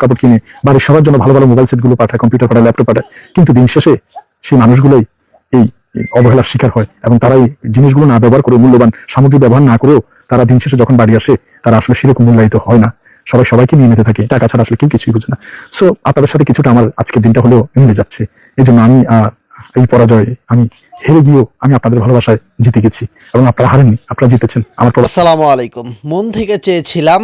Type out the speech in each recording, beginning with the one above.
কাপড় কিনে বাড়ির সবার জন্য ভালো ভালো মোবাইল সেটগুলো পাঠায়, কম্পিউটার পাঠায়, ল্যাপটপ পাঠায়, কিন্তু দিন শেষে সেই মানুষগুলোই এই অবহেলার শিকার হয় এবং তারাই জিনিসগুলো না ব্যবহার করে, মূল্যবান সামগ্রী ব্যবহার না করেও তারা দিন শেষে যখন বাড়ি আসে তারা আসলে সেরকম মূল্যায়িত হয় না। সবাই সবাইকে নিয়ে নিতে থাকে, টাকা ছাড়া আসলে কেউ কিছুই বুঝে না। সো আপনাদের সাথে কিছুটা আমার আজকের দিনটা হলেও মিলে যাচ্ছে। এই জন্য আমি এই পরাজয়ে আমি হেরে গিয়েও আমি আপনাদের ভালোবাসায় জিতে গেছি এবং আপনারা হারেননি, আপনারা জিতেছেন। আসসালামু আলাইকুম। মন থেকে চেয়েছিলাম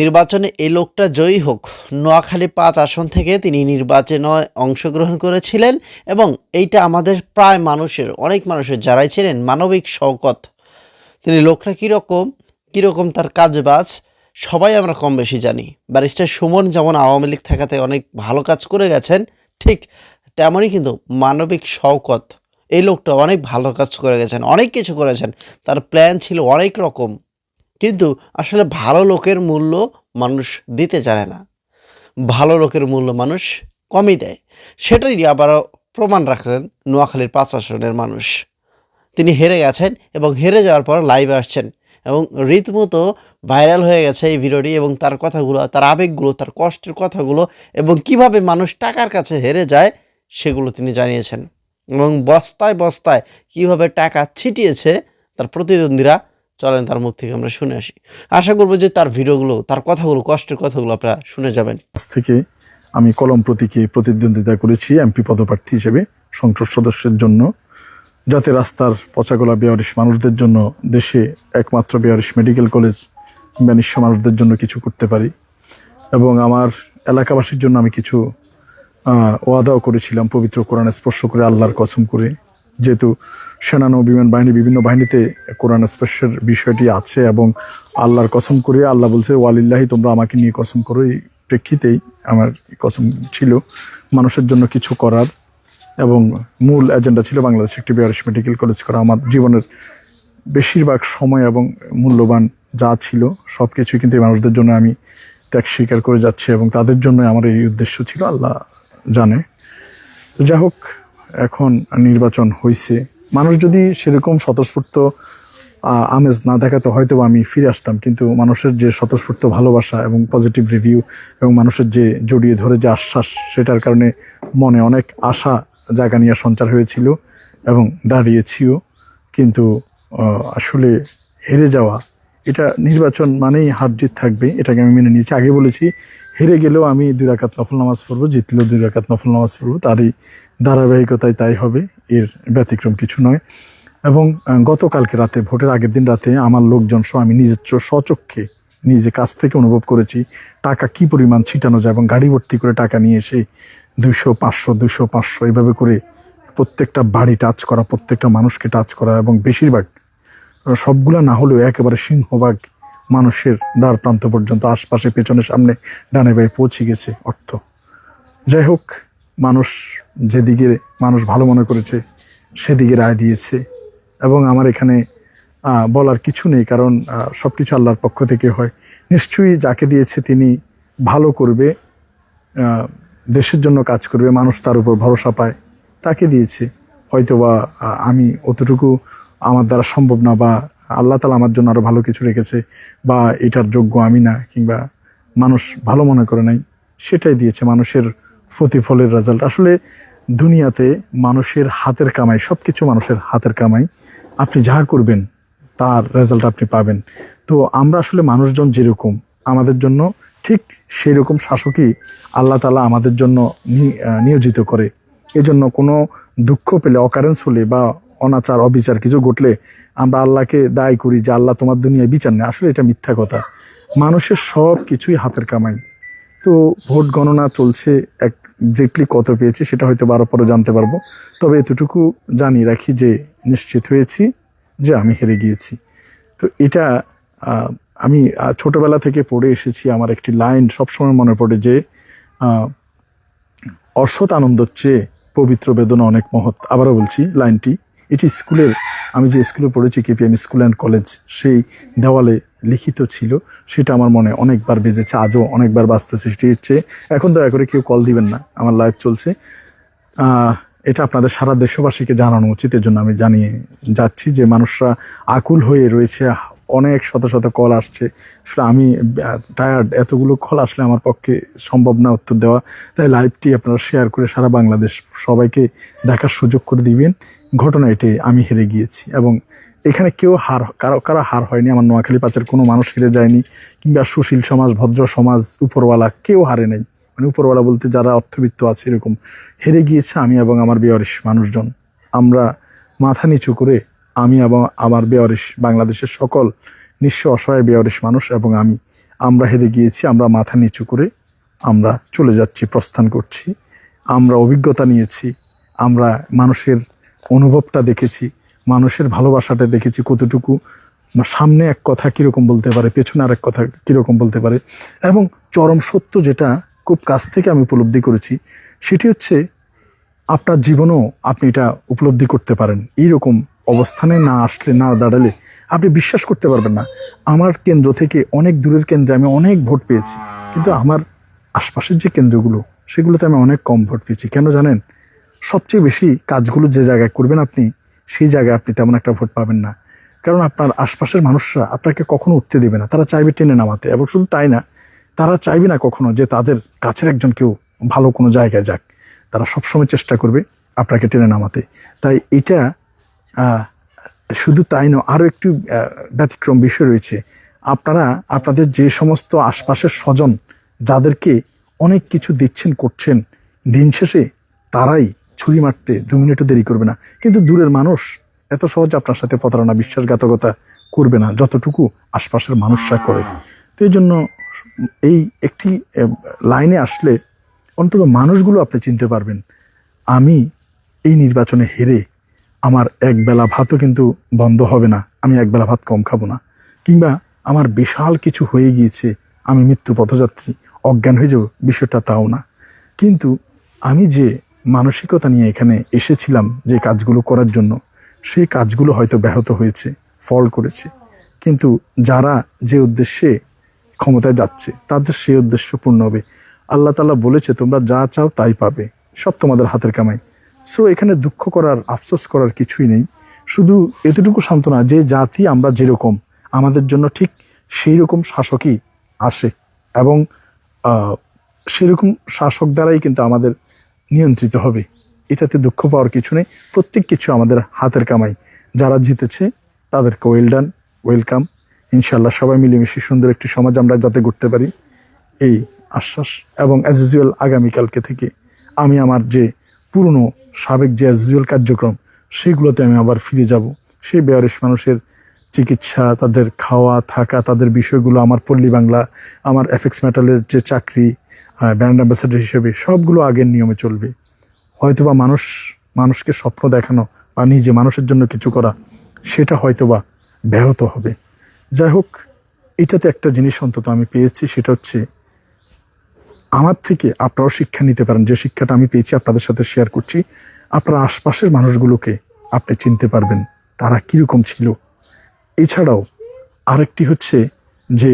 নির্বাচনে এই লোকটা জয়ী হোক। নোয়াখালী 5 আসন থেকে তিনি নির্বাচনে অংশগ্রহণ করেছিলেন এবং এইটা আমাদের প্রায় মানুষের, অনেক মানুষের যারাই ছিলেন মানবিক শওকত, তিনি লোকটা কীরকম তার কাজবাজ সবাই আমরা কম বেশি জানি। ব্যারিস্টার সুমন যেমন আওয়ামী লীগ থাকাতে অনেক ভালো কাজ করে গেছেন, ঠিক তেমনই কিন্তু মানবিক শওকত এই লোকটা অনেক ভালো কাজ করে গেছেন, অনেক কিছু করেছেন। তার প্ল্যান ছিল অনেক রকম, কিন্তু আসলে ভালো লোকের মূল্য মানুষ দিতে জানে না, ভালো লোকের মূল্য মানুষ কমই দেয়। সেটাই আবারও প্রমাণ রাখলেন নোয়াখালীর 5 আসনের মানুষ। তিনি হেরে গেছেন এবং হেরে যাওয়ার পর লাইভে আসছেন এবং রীতিমতো ভাইরাল হয়ে গেছে এই ভিডিওটি এবং তার কথাগুলো, তার আবেগগুলো, তার কষ্টের কথাগুলো এবং কিভাবে মানুষ টাকার কাছে হেরে যায় সেগুলো তিনি জানিয়েছেন এবং বস্তায় বস্তায় কিভাবে টাকা ছিটিয়েছে তার প্রতিদ্বন্দ্বীরা। চলেন তার মুখ থেকে আমরা শুনে আসি। আশা করবো যে তার ভিডিওগুলো, তার কথাগুলো, কষ্টের কথাগুলো আপনারা শুনে যাবেন। থেকে আমি কলম প্রতীকে প্রতিদ্বন্দ্বিতা করেছি এমপি পদপ্রার্থী হিসেবে সংসদ সদস্যের জন্য, যাতে রাস্তার পচাগোলা বেয়ারিশ মানুষদের জন্য, দেশে একমাত্র বেয়ারিশ মেডিকেল কলেজ কিংবা নিঃস্ব মানুষদের জন্য কিছু করতে পারি। এবং আমার এলাকাবাসীর জন্য আমি কিছু ওয়াদাও করেছিলাম, পবিত্র কোরআনে স্পর্শ করে, আল্লাহর কসম করে। যেহেতু সেনানো বিমান বাহিনী, বিভিন্ন বাহিনীতে কোরআন স্পর্শের বিষয়টি আছে এবং আল্লাহর কসম করে, আল্লাহ বলছে ওয়ালিল্লাহি, তোমরা আমাকে নিয়ে কসম করো, এই প্রেক্ষিতেই আমার কসম ছিল মানুষের জন্য কিছু করার। এবং মূল এজেন্ডা ছিল বাংলাদেশে একটি বেয়ারিশ মেডিকেল কলেজ করা। আমার জীবনের বেশিরভাগ সময় এবং মূল্যবান যা ছিল সব কিছুই কিন্তু এই মানুষদের জন্য আমি ত্যাগ স্বীকার করে যাচ্ছি এবং তাদের জন্য আমার এই উদ্দেশ্য ছিল, আল্লাহ জানে। যাই হোক, এখন নির্বাচন হয়েছে, মানুষ যদি সেরকম স্বতঃস্ফূর্ত আমেজ না দেখাতো হয়তো আমি ফিরে আসতাম, কিন্তু মানুষের যে স্বতঃস্ফূর্ত ভালোবাসা এবং পজিটিভ রিভিউ এবং মানুষের যে জড়িয়ে ধরে যে আশ্বাস, সেটার কারণে মনে অনেক আশা জায়গা নিয়ে সঞ্চার হয়েছিল এবং দাঁড়িয়েছিও। কিন্তু আসলে হেরে যাওয়া, এটা নির্বাচন মানেই হার জিত থাকবে, এটাকে আমি মেনে নিয়েছি। আগে বলেছি হেরে গেলেও আমি 2 রাকাত নফল নামাজ পড়বো, জিতলেও 2 রাকাত নফল নামাজ পড়বো, তারই ধারাবাহিকতায় তাই হবে, এর ব্যতিক্রম কিছু নয়। এবং গতকালকে রাতে, ভোটের আগের দিন রাতে আমার লোকজন সহ আমি নিজের স্বচক্ষে নিজে কাছ থেকে অনুভব করেছি টাকা কি পরিমাণ ছিটানো যায় এবং গাড়ি ভর্তি করে টাকা নিয়ে এসে 200-500 এইভাবে করে প্রত্যেকটা বাড়ি টাচ করা, প্রত্যেকটা মানুষকে টাচ করা এবং বেশিরভাগ, সবগুলা না হলেও একেবারে সিংহভাগ মানুষের দ্বার প্রান্ত পর্যন্ত, আশপাশে, পেছনে, সামনে, ডানে বায়ে পৌঁছে গেছে অর্থ। যাই হোক, মানুষ যেদিকে মানুষ ভালো মনে করেছে সেদিকে রায় দিয়েছে এবং আমার এখানে বলার কিছু নেই, কারণ সব কিছু আল্লাহর পক্ষ থেকে হয়। নিশ্চয়ই যাকে দিয়েছে তিনি ভালো করবে, দেশের জন্য কাজ করবে, মানুষ তার উপর ভরসা পায়, তাকে দিয়েছে। হয়তোবা আমি অতটুকু আমার দ্বারা সম্ভব না, বা আল্লাহ তাআলা আমার জন্য আরো ভালো কিছু রেখেছে, বা এটার যোগ্য আমি না, কিংবা মানুষ ভালো মনে করে নাই, সেটাই দিয়েছে। মানুষের প্রতিফলের রেজাল্ট আসলে দুনিয়াতে মানুষের হাতের কামাই, সবকিছু মানুষের হাতের কামাই। আপনি যা করবেন তার রেজাল্ট আপনি পাবেন। তো আমরা আসলে মানুষজন যেরকম আমাদের জন্য, ঠিক সেই রকম শাসকই আল্লাহ তাআলা আমাদের জন্য নিয়োজিত করে। এজন্য কোনো দুঃখ পেলে, অকারেন্স হলে বা অনাচার অবিচার কিছু ঘটলে আমরা আল্লাহকে দায়ী করি যে আল্লাহ তোমার দুনিয়ায় বিচার নেই। আসলে এটা মিথ্যা কথা। মানুষের সব কিছুই হাতের কামাই। তো ভোট গণনা চলছে, এক্স্যাক্টলি কত পেয়েছি সেটা হয়তো আরো পরে জানতে পারবো। তবে এতটুকু জানিয়ে রাখি যে নিশ্চিত হয়েছি যে আমি হেরে গিয়েছি। তো এটা আমি ছোটবেলা থেকে পড়ে এসেছি। আমার একটি লাইন সবসময় মনে পড়ে যে অসৎ আনন্দের চেয়ে পবিত্র বেদনা অনেক মহৎ। আবারও বলছি লাইনটি, এটি স্কুলের, আমি যে স্কুলে পড়েছি কেপিএম স্কুল অ্যান্ড কলেজ, সেই দেওয়ালে লিখিত ছিল। সেটা আমার মনে অনেকবার বেজেছে, আজও অনেকবার বাজতেছে। সেটি হচ্ছে, এখন দয়া করে কেউ কল দিবেন না, আমার লাইভ চলছে। এটা আপনাদের সারা দেশবাসীকে জানানো উচিত, এর জন্য আমি জানিয়ে যাচ্ছি যে মানুষরা আকুল হয়ে রয়েছে অনেক শত শত কল আসছে। আসলে আমি টায়ার্ড, এতগুলো কল আসলে আমার পক্ষে সম্ভব না উত্তর দেওয়া। তাই লাইভটি আপনারা শেয়ার করে সারা বাংলাদেশ সবাইকে দেখার সুযোগ করে দিবেন। ঘটনা এটাই, আমি হেরে গিয়েছি এবং এখানে কেউ কারো হার হয়নি। আমার নোয়াখালী পাঁচের কোনো মানুষ হেরে যায়নি, কিংবা সুশীল সমাজ, ভদ্র সমাজ, উপরওয়ালা কেউ হারে নাই। মানে উপরওয়ালা বলতে যারা অর্থবিত্ত আছে এরকম হেরে গিয়েছে আমি এবং আমার বেওয়ারিশ মানুষজন। আমরা মাথা নিচু করে, আমি এবং আমার বেওয়ারিশ, বাংলাদেশের সকল নিঃস্ব অসহায় বেওয়ারিশ মানুষ এবং আমরা হেরে গিয়েছি। আমরা মাথা নিচু করে আমরা চলে যাচ্ছি, প্রস্থান করছি। আমরা অভিজ্ঞতা নিয়েছি, আমরা মানুষের অনুভবটা দেখেছি, মানুষের ভালোবাসাটা দেখেছি কতটুকু। সামনে এক কথা কীরকম বলতে পারে, পেছনে আরেক কথা কীরকম বলতে পারে। এবং চরম সত্য যেটা খুব কাছ থেকে আমি উপলব্ধি করেছি, সেটি হচ্ছে আপনার জীবনেও আপনি এটা উপলব্ধি করতে পারেন। এইরকম অবস্থানে না আসলে, না দাঁড়ালে আপনি বিশ্বাস করতে পারবেন না। আমার কেন্দ্র থেকে অনেক দূরের কেন্দ্রে আমি অনেক ভোট পেয়েছি, কিন্তু আমার আশপাশের যে কেন্দ্রগুলো সেগুলোতে আমি অনেক কম ভোট পেয়েছি। কেন জানেন? সবচেয়ে বেশি কাজগুলো যে জায়গায় করবেন আপনি, সেই জায়গায় আপনি তেমন একটা ভোট পাবেন না। কারণ আপনার আশপাশের মানুষরা আপনাকে কখনো উঠতে দেবে না, তারা চাইবে টেনে নামাতে। এবং শুধু তাই না, তারা চাইবে না কখনো যে তাদের কাছের একজন কেউ ভালো কোনো জায়গায় যাক। তারা সবসময় চেষ্টা করবে আপনাকে টেনে নামাতে। তাই এটা শুধু তাই নয়, আরও একটু ব্যতিক্রম বিষয় রয়েছে। আপনারা আপনাদের যে সমস্ত আশপাশের স্বজন যাদেরকে অনেক কিছু দিচ্ছেন, করছেন, দিন শেষে তারাই ছুরি মারতে 2 মিনিটও দেরি করবে না। কিন্তু দূরের মানুষ এত সহজে আপনার সাথে প্রতারণা, বিশ্বাসঘাতকতা করবে না যতটুকু আশপাশের মানুষরা করে। তো এই জন্য এই একটি লাইনে আসলে অন্তত মানুষগুলো আপনি চিনতে পারবেন। আমি এই নির্বাচনে হেরে আমার একবেলা ভাতও কিন্তু বন্ধ হবে না, আমি একবেলা ভাত কম খাবো না। কিংবা আমার বিশাল কিছু হয়ে গিয়েছে, আমি মৃত্যু পথযাত্রী, অজ্ঞান হয়ে যাব, বিষয়টা তাও না। কিন্তু আমি যে মানসিকতা নিয়ে এখানে এসেছিলাম যে কাজগুলো করার জন্য, সেই কাজগুলো হয়তো ব্যাহত হয়েছে, ফল করেছে। কিন্তু যারা যে উদ্দেশ্যে ক্ষমতায় যাচ্ছে তাদের সেই উদ্দেশ্য পূর্ণ হবে। আল্লাহ তাআলা বলেছে, তোমরা যা চাও তাই পাবে, সব তোমাদের হাতের কামাই। সো এখানে দুঃখ করার, আফসোস করার কিছুই নেই। শুধু এতটুকু সান্ত্বনা যে জাতি আমরা যেরকম, আমাদের জন্য ঠিক সেই রকম শাসকই আসে এবং সেরকম শাসক দ্বারাই কিন্তু আমাদের নিয়ন্ত্রিত হবে। এটাতে দুঃখ পাওয়ার কিছু নেই। প্রত্যেক কিছু আমাদের হাতের কামাই। যারা জিতেছে তাদেরকে ওয়েলডান, ওয়েলকাম। ইনশাল্লাহ সবাই মিলেমিশে সুন্দর একটি সমাজ আমরা যাতে গড়তে পারি, এই আশ্বাস। এবং অ্যাজ ইউজুয়াল আগামীকালকে থেকে আমি আমার যে পুরনো সাবেক যে অ্যাজ ইউজুয়াল কার্যক্রম, সেগুলোতে আমি আবার ফিরে যাব। সেই বেয়ারিশ মানুষের চিকিৎসা, তাদের খাওয়া থাকা, তাদের বিষয়গুলো, আমার পল্লী বাংলা, আমার এফএক্স মেটালের যে চাকরি, ব্র্যান্ড অ্যাম্বাসেডর হিসেবে সবগুলো আগের নিয়মে চলবে। হয়তোবা মানুষকে স্বপ্ন দেখানো বা নিজে মানুষের জন্য কিছু করা, সেটা হয়তোবা ব্যাহত হবে। যাই হোক, এটাতে একটা জিনিস অন্তত আমি পেয়েছি, সেটা হচ্ছে আমার থেকে আপনারাও শিক্ষা নিতে পারেন। যে শিক্ষাটা আমি পেয়েছি আপনাদের সাথে শেয়ার করছি। আপনার আশপাশের মানুষগুলোকে আপনি চিনতে পারবেন তারা কীরকম ছিল। এছাড়াও আরেকটি হচ্ছে যে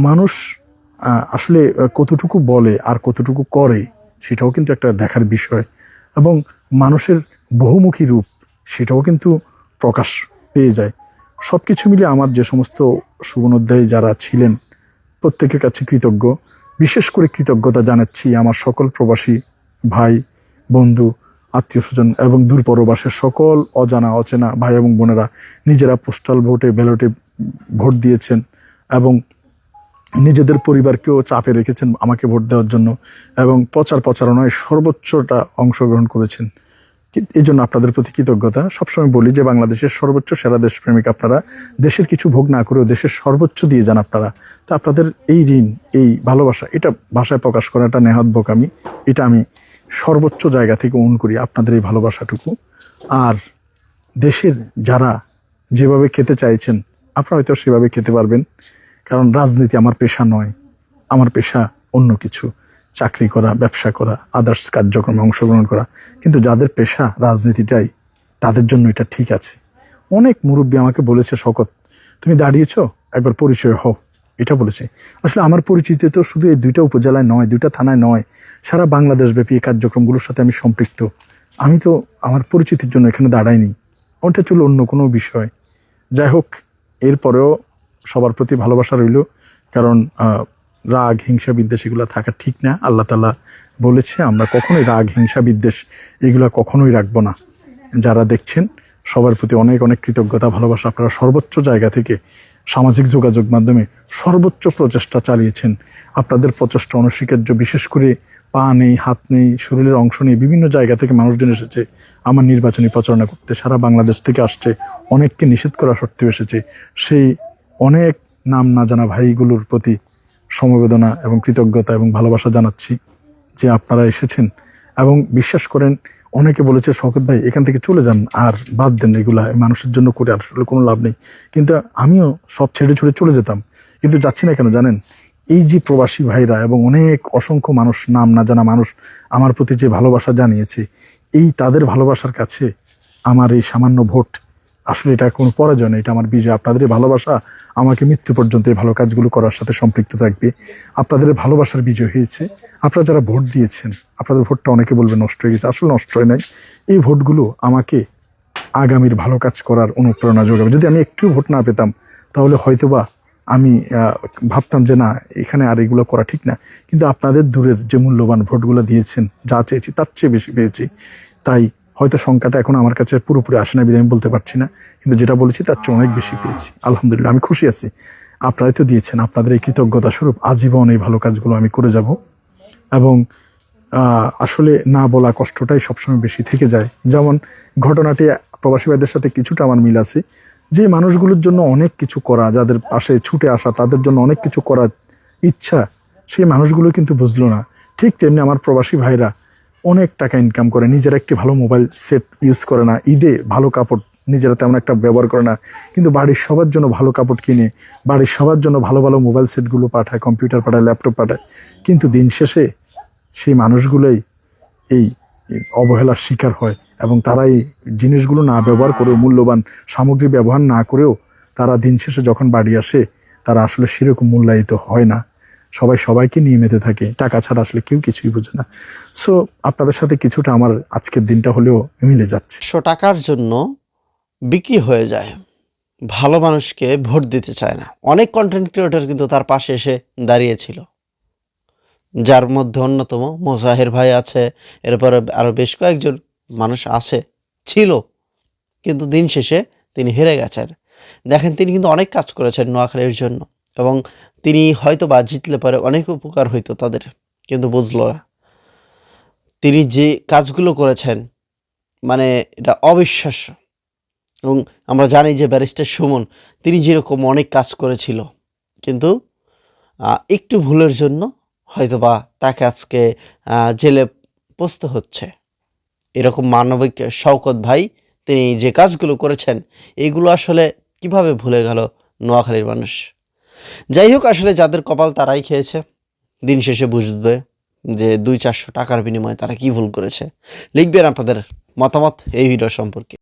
মানুষ আসলে কতটুকু বলে আর কতটুকু করে, সেটাও কিন্তু একটা দেখার বিষয়। এবং মানুষের বহুমুখী রূপ, সেটাও কিন্তু প্রকাশ পেয়ে যায়। সব কিছু মিলিয়ে আমার যে সমস্ত সুবর্ণোধ্যায়ী যারা ছিলেন, প্রত্যেকের কাছে কৃতজ্ঞ। বিশেষ করে কৃতজ্ঞতা জানাচ্ছি আমার সকল প্রবাসী ভাই, বন্ধু, আত্মীয় স্বজন এবং দূর পরবাসের সকল অজানা অচেনা ভাই এবং বোনেরা নিজেরা পোস্টাল ভোটে, ব্যালটে ভোট দিয়েছেন এবং নিজেদের পরিবারকেও চাপে রেখেছেন আমাকে ভোট দেওয়ার জন্য, এবং প্রচারণায় সর্বোচ্চটা অংশগ্রহণ করেছেন। এই জন্য আপনাদের প্রতি কৃতজ্ঞতা। সবসময় বলি যে বাংলাদেশের সর্বোচ্চ সেরা দেশপ্রেমিক আপনারা। দেশের কিছু ভোগ না করেও দেশের সর্বোচ্চ দিয়ে যান আপনারা। তা আপনাদের এই ঋণ, এই ভালোবাসা, এটা ভাষায় প্রকাশ করাটা নেহাত বোকামি। এটা আমি সর্বোচ্চ জায়গা থেকে অনুন করি আপনাদের এই ভালোবাসাটুকু। আর দেশের যারা যেভাবে খেতে চাইছেন, আপনারা হয়তো সেভাবে খেতে পারবেন। কারণ রাজনীতি আমার পেশা নয়, আমার পেশা অন্য কিছু, চাকরি করা, ব্যবসা করা, আদার্স কার্যক্রমে অংশগ্রহণ করা। কিন্তু যাদের পেশা রাজনীতিটাই, তাদের জন্য এটা ঠিক আছে। অনেক মুরব্বী আমাকে বলেছে, শকত তুমি দাঁড়িয়েছ, একবার পরিচয় হও, এটা বলেছে। আসলে আমার পরিচিতি তো শুধু এই 2টা উপজেলায় নয়, 2টা থানায় নয়, সারা বাংলাদেশ ব্যাপী এই কার্যক্রমগুলোর সাথে আমি সম্পৃক্ত। আমি তো আমার পরিচিতির জন্য এখানে দাঁড়াইনি, ওটা ছিল অন্য কোনো বিষয়। যাই হোক, এরপরেও সবার প্রতি ভালোবাসা রইল, কারণ রাগ হিংসা বিদ্বেষ এগুলো থাকা ঠিক না। আল্লাহ তাআলা বলেছে আমরা কখনোই রাগ হিংসা বিদ্বেষ এগুলো কখনোই রাখবো না। যারা দেখছেন সবার প্রতি অনেক অনেক কৃতজ্ঞতা ভালোবাসা। আপনারা সর্বোচ্চ জায়গা থেকে সামাজিক যোগাযোগ মাধ্যমে সর্বোচ্চ প্রচেষ্টা চালিয়েছেন। আপনাদের প্রচেষ্টা অনস্বীকার্য। বিশেষ করে পা নেই, হাত নেই, শরীরের অংশ নেই, বিভিন্ন জায়গা থেকে মানুষজন এসেছে আমার নির্বাচনী প্রচারণা করতে। সারা বাংলাদেশ থেকে আসছে, অনেককে নিষেধ করা সত্ত্বেও এসেছে। সেই অনেক নাম না জানা ভাইগুলোর প্রতি সমবেদনা এবং কৃতজ্ঞতা এবং ভালোবাসা জানাচ্ছি যে আপনারা এসেছেন। এবং বিশ্বাস করেন, অনেকে বলেছে শওকত ভাই এখান থেকে চলে যান, আর বাদ দেন এগুলা, মানুষের জন্য করে আসলে কোনো লাভ নেই। কিন্তু আমিও সব ছেড়ে ছুড়ে চলে যেতাম, কিন্তু যাচ্ছি না কেন জানেন? এই যে প্রবাসী ভাইরা এবং অনেক অসংখ্য মানুষ, নাম না জানা মানুষ আমার প্রতি যে ভালোবাসা জানিয়েছে, এই তাদের ভালোবাসার কাছে আমার এই সামান্য ভোট আসলে এটা কোনো পরাজয় না, এটা আমার বিজয়। আপনাদের এই ভালোবাসা আমাকে মৃত্যু পর্যন্ত এই ভালো কাজগুলো করার সাথে সম্পৃক্ত থাকবে। আপনাদের ভালোবাসার বিজয় হয়েছে। আপনারা যারা ভোট দিয়েছেন, আপনাদের ভোটটা অনেকে বলবে নষ্ট হয়ে গেছে, আসলে নষ্ট হয় নাই। এই ভোটগুলো আমাকে আগামীর ভালো কাজ করার অনুপ্রেরণা যোগাবে। যদি আমি একটু ভোট না পেতাম তাহলে হয়তোবা আমি ভাবতাম যে না, এখানে আর এগুলো করা ঠিক না। কিন্তু আপনাদের দূরের যে মূল্যবান ভোটগুলো দিয়েছেন, যা চেয়েছি তার চেয়ে বেশি পেয়েছি। তাই হয়তো সংখ্যাটা এখন আমার কাছে পুরোপুরি আসে না, বিধায় আমি বলতে পারছি না, কিন্তু যেটা বলেছি তার চেয়ে অনেক বেশি পেয়েছি। আলহামদুলিল্লাহ, আমি খুশি আছি। আপনারাই তো দিয়েছেন, আপনাদের এই কৃতজ্ঞতা স্বরূপ আজীবন এই ভালো কাজগুলো আমি করে যাব। এবং আসলে না বলা কষ্টটাই সবসময় বেশি থেকে যায়। যেমন ঘটনাটি প্রবাসী ভাইদের সাথে কিছুটা আমার মিল আছে। যে মানুষগুলোর জন্য অনেক কিছু করা, যাদের পাশে ছুটে আসা, তাদের জন্য অনেক কিছু করার ইচ্ছা, সেই মানুষগুলো কিন্তু বুঝলো না। ঠিক তেমনি আমার প্রবাসী ভাইরা অনেক টাকা ইনকাম করে, নিজেরা একটি ভালো মোবাইল সেট ইউজ করে না, ঈদে ভালো কাপড় নিজেরা তেমন একটা ব্যবহার করে না, কিন্তু বাড়ির সবার জন্য ভালো কাপড় কিনে, বাড়ির সবার জন্য ভালো ভালো মোবাইল সেটগুলো পাঠায়, কম্পিউটার পাঠায়, ল্যাপটপ পাঠায়। কিন্তু দিন শেষে সেই মানুষগুলোই এই অবহেলার শিকার হয়, এবং তারা এই জিনিসগুলো না ব্যবহার করেও, মূল্যবান সামগ্রী ব্যবহার না করেও তারা দিন শেষে যখন বাড়ি আসে তারা আসলে সেরকম মূল্যায়িত হয় না। সবাই সবাইকে নিয়ে মেতে থাকে, টাকা ছাড়া আসলে কেউ কিছুই বোঝে না। সো আপনাদের সাথে কিছুটা আমার আজকের দিনটা হলেও মিলে যাচ্ছে। 100 টাকার জন্য বিক্রি হয়ে যায়, ভালো মানুষকে ভোট দিতে চায় না। অনেক কন্টেন্ট ক্রিয়েটর কিন্তু তার পাশে এসে দাঁড়িয়েছিল, যার মধ্যে অন্যতম মোজাহের ভাই আছে, এরপরে আরও বেশ কয়েকজন মানুষ আছে, ছিল, কিন্তু দিন শেষে তিনি হেরে গেছেন। দেখেন, তিনি কিন্তু অনেক কাজ করেছেন নোয়াখালীর জন্য, এবং তিনি হয়তো বা জিতলে পরে অনেক উপকার হইতো তাদের, কিন্তু বুঝলো না। তিনি যে কাজগুলো করেছেন মানে এটা অবিশ্বাস্য। এবং আমরা জানি যে ব্যারিস্টার সুমন তিনি যেরকম অনেক কাজ করেছিল, কিন্তু একটু ভুলের জন্য হয়তোবা তাকে আজকে জেলে পচতে হচ্ছে। এরকম মানবিক শওকত ভাই তিনি যে কাজগুলো করেছেন, এইগুলো আসলে কিভাবে ভুলে গেল নোয়াখালীর মানুষ? যাই হোক, আসলে যাদের কপাল তারাই খেয়েছে, দিন শেষে বুঝবে যে 200-400 টাকার বিনিময়ে তারা কি ভুল করেছে। লিখবেন আপনাদের মতামত এই ভিডিও সম্পর্কে।